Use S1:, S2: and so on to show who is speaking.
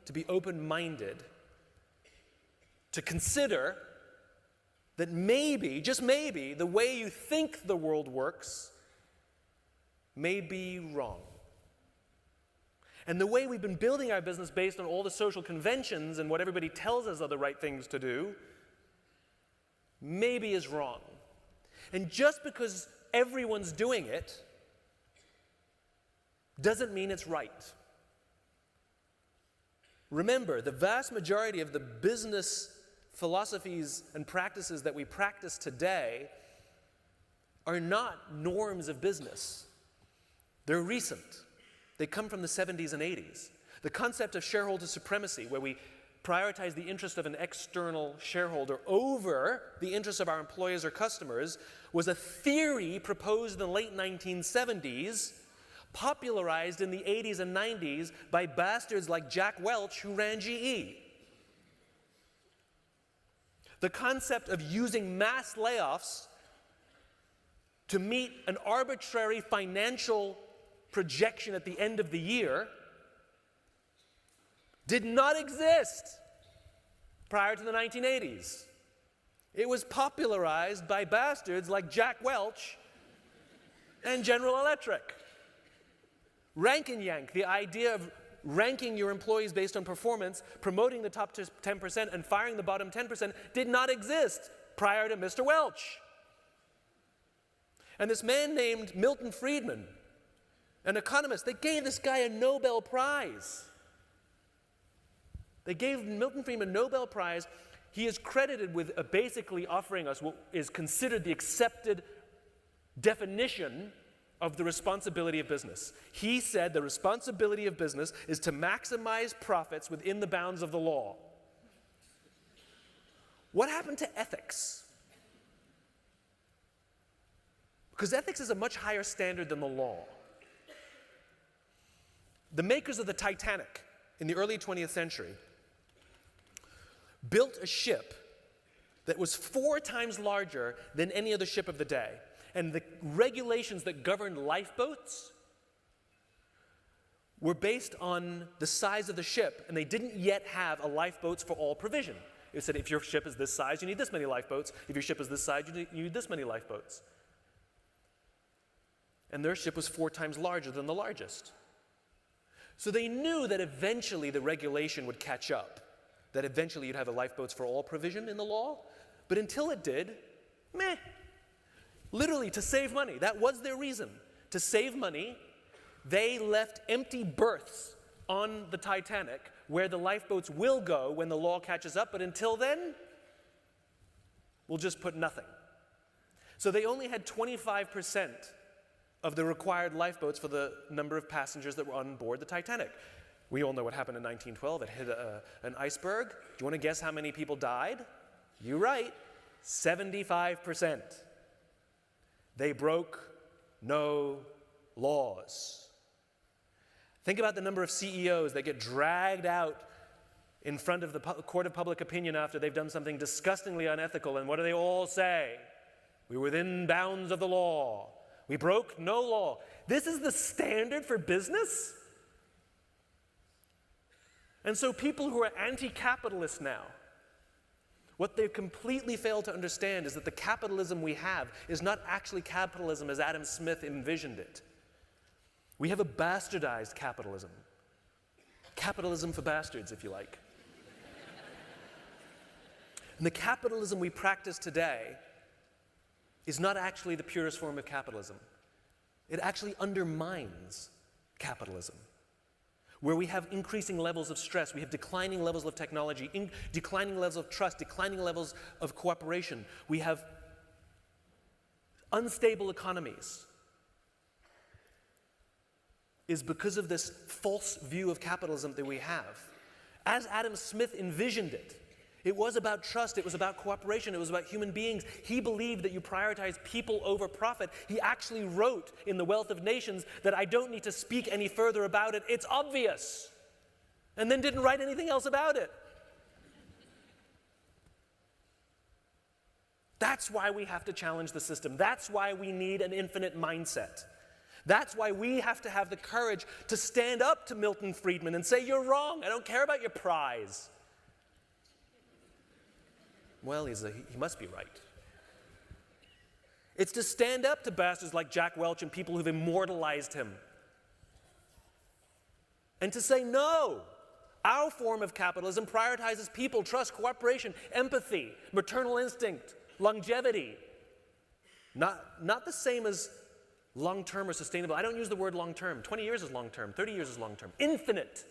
S1: to be open-minded, to consider that maybe, just maybe, the way you think the world works may be wrong. And the way we've been building our business based on all the social conventions and what everybody tells us are the right things to do maybe is wrong. And just because everyone's doing it doesn't mean it's right. Remember, the vast majority of the business philosophies and practices that we practice today are not norms of business. They're recent. They come from the 70s and 80s. The concept of shareholder supremacy, where we prioritize the interest of an external shareholder over the interests of our employers or customers, was a theory proposed in the late 1970s, popularized in the 80s and 90s by bastards like Jack Welch, who ran GE. The concept of using mass layoffs to meet an arbitrary financial projection at the end of the year did not exist prior to the 1980s. It was popularized by bastards like Jack Welch and General Electric. Rank and yank, the idea of ranking your employees based on performance, promoting the top 10% and firing the bottom 10% did not exist prior to Mr. Welch. And this man named Milton Friedman, an economist, they gave this guy a Nobel Prize. They gave Milton Friedman a Nobel Prize. He is credited with basically offering us what is considered the accepted definition of the responsibility of business. He said the responsibility of business is to maximize profits within the bounds of the law. What happened to ethics? Because ethics is a much higher standard than the law. The makers of the Titanic in the early 20th century built a ship that was 4 times larger than any other ship of the day. And the regulations that governed lifeboats were based on the size of the ship, and they didn't yet have a lifeboats for all provision. It said if your ship is this size, you need this many lifeboats. If your ship is this size, you need this many lifeboats. And their ship was 4 times larger than the largest. So they knew that eventually the regulation would catch up, that eventually you'd have a lifeboats for all provision in the law. But until it did, meh. Literally, to save money. That was their reason. To save money, they left empty berths on the Titanic where the lifeboats will go when the law catches up, but until then, we'll just put nothing. So they only had 25% of the required lifeboats for the number of passengers that were on board the Titanic. We all know what happened in 1912. It hit an iceberg. Do you want to guess how many people died? You're right, 75%. They broke no laws. Think about the number of CEOs that get dragged out in front of the court of public opinion after they've done something disgustingly unethical, and what do they all say? We were within bounds of the law. We broke no law. This is the standard for business? And so people who are anti-capitalist now, what they've completely failed to understand is that the capitalism we have is not actually capitalism as Adam Smith envisioned it. We have a bastardized capitalism. Capitalism for bastards, if you like. And the capitalism we practice today is not actually the purest form of capitalism. It actually undermines capitalism. Where we have increasing levels of stress, we have declining levels of technology, declining levels of trust, declining levels of cooperation. We have unstable economies. Is because of this false view of capitalism that we have. As Adam Smith envisioned it, it was about trust, it was about cooperation, it was about human beings. He believed that you prioritize people over profit. He actually wrote in The Wealth of Nations that I don't need to speak any further about it, it's obvious. And then didn't write anything else about it. That's why we have to challenge the system. That's why we need an infinite mindset. That's why we have to have the courage to stand up to Milton Friedman and say, you're wrong, I don't care about your prize. Well, he must be right. It's to stand up to bastards like Jack Welch and people who've immortalized him. And to say, no, our form of capitalism prioritizes people, trust, cooperation, empathy, maternal instinct, longevity. Not the same as long-term or sustainable. I don't use the word long-term. 20 years is long-term. 30 years is long-term. Infinite.